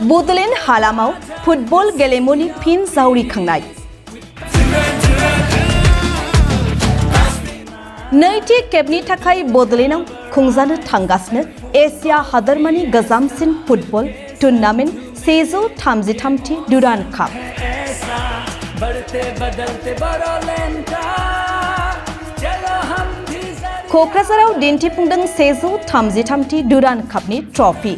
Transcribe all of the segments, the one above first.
बड'लेण्ड हालामाव फुटबल गेलेमुनि फिन जावरिखांनाय। नैथि खेबनि थाखाय बड'लेण्डआव खुंजानो थांगासिनो एसिया हादोरमानि गोजामसिन फुटबल टुर्नामेन्ट 133थि डुरान्ड काप। क'क्राझाराव दिन्थिफुंदों 133थि डुरान्ड कापनि ट्रफी।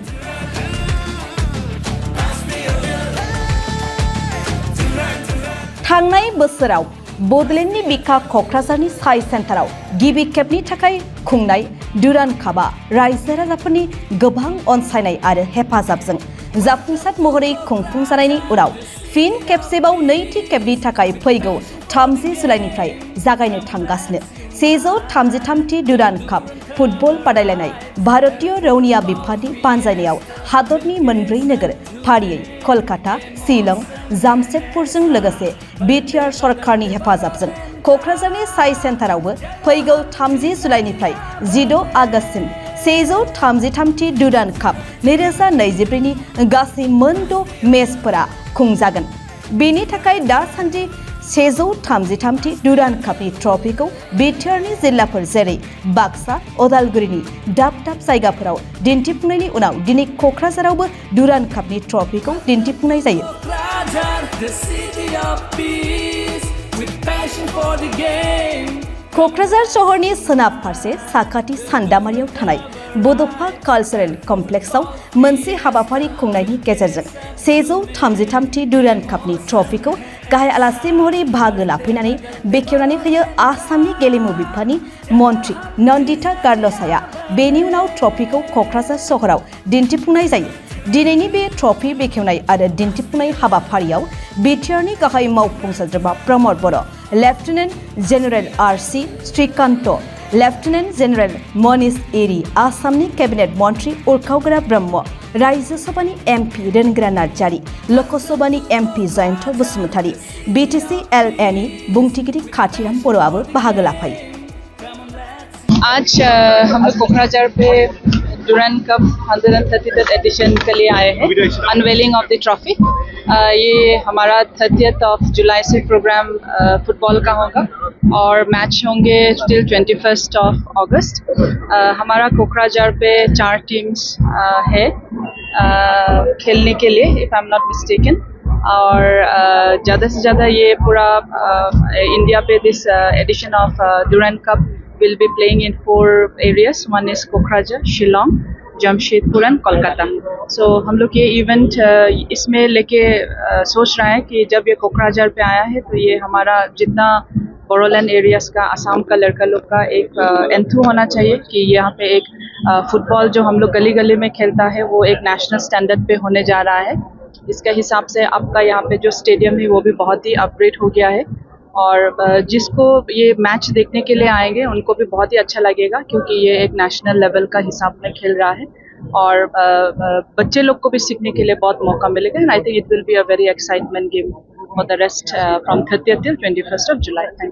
थांनाय बोसोराव बड'लेण्डनि बिखा क'क्राझारनि साइ सेन्टाराव गिबि खेबनि थाखाय खुंनाय डुरान्ड कापआ रायजो राजाफोरनि गोबां अनसायनाय आरो हेफाजाबजों जाफुंसार महरै खुंफुंजानायनि उनाव फिन खेबसेबाव नैथि खेबनि थाखाय फैगौ 30 जुलाइनिफ्राय जागायनो थांगासिनो 133थि डुरान्ड काप फुटबल बादायलायनाय भारतीय रौनिया बिफाननि बानजायनायाव हादरनि मोनब्रै नोगोर फारियै कलकाता, शिलं, जामशेदपुरजों लोगोसे बिटिआर सरकारनि हेफाजाबजों क'क्राझारनि साइ सेन्टारावबो फैगौ 30 जुलाइनिफ्राय 16 आगस्तसिम 133थि डुरान्ड काप 2024नि गासै मोन6 मेचफोरा खुंजागोन। बेनि थाखाय दासान्दि 133थि डुरान्ड कापनि ट्रफीखौ बिटिआरनि जिल्लाफोर जेरै बाक्सा, उदालगुरिनि दाब दाब जायगाफोराव दिन्थिफुंनायनि उनाव दिनै क'क्राझारावबो डुरान्ड कापनि ट्रफीखौ दिन्थिफुंनाय जायो। क'क्राझार सहरनि सोनाब फारसे साखाथि सान्दामारियाव थानाय बड'फा कालचारेल कमप्लेक्सआव मोनसे हाबाफारि खुंनायनि गेजेरजों 133थि डुरान्ड कापनि ट्रफीखौ गाहाय आलासि महरै बाहागो लाफैनानै बेखेवनानै होयो आसामनि गेलेमु बिफाननि मन्थ्रि नन्दिता गार्लसाया। बेनि उनाव ट्रफीखौ क'क्राझार सहराव दिन्थिफुंनाय जायो। दिनैनि बे ट्रफी बेखेवनाय आरो दिन्थिफुंनाय हाबाफारियाव बिटिआरनि गाहाय मावफुं सोद्रोमा प्रमद बर', lieutenant general आर.सि. Shrikant, lieutenant general Manish एरी, आसामनि केबिनेट मन्थ्रि उर्खावगोरा ब्रह्म, राज्यसभानि MP रेनग्रा Narzary, लोकसभानि MP Jayant Basumatary, BTC एलएनि बुंथिगिरि खाथिराम बर'आबो बाहागो लाफायो। आज हम लोग कोकराझार पे डुरान्ड कप 133th एडिशन के लिए आए हैं, अनवेलिंग ऑफ द ट्रॉफी। ये हमारा 30th ऑफ जुलाई से प्रोग्राम फुटबॉल का होगा और मैच होंगे टिल 21st ऑफ अगस्त। हमारा कोकराझार पे 4 टीम्स है खेलने के लिए, if I am not mistaken. और ज़्यादा से ज़्यादा ये पूरा इंडिया पे this edition of Durand Cup will be playing in 4 areas. One is Kokrajhar, Shillong, Jamshedpur and Kolkata. So हम लोग ये इवेंट इसमें लेके सोच रहे हैं कि जब ये कोकराझार पे आया है तो ये हमारा जितना बोडोलैंड एरियाज का, आसाम का लड़का लोग का एक एंथू होना चाहिए कि यहाँ पे एक फुटबॉल जो हम लोग गली गली में खेलता है वो एक नेशनल स्टैंडर्ड पे होने जा रहा है। इसके हिसाब से आपका यहाँ पे जो स्टेडियम है वो भी बहुत ही अपग्रेड हो गया है और जिसको ये मैच देखने के लिए आएंगे उनको भी बहुत ही अच्छा लगेगा क्योंकि ये एक नेशनल लेवल का हिसाब में खेल रहा है और बच्चे लोग को भी सीखने के लिए बहुत मौका मिलेगा। And I think it will be a very excitement game for the rest from 30th till 21st of July. Thank you.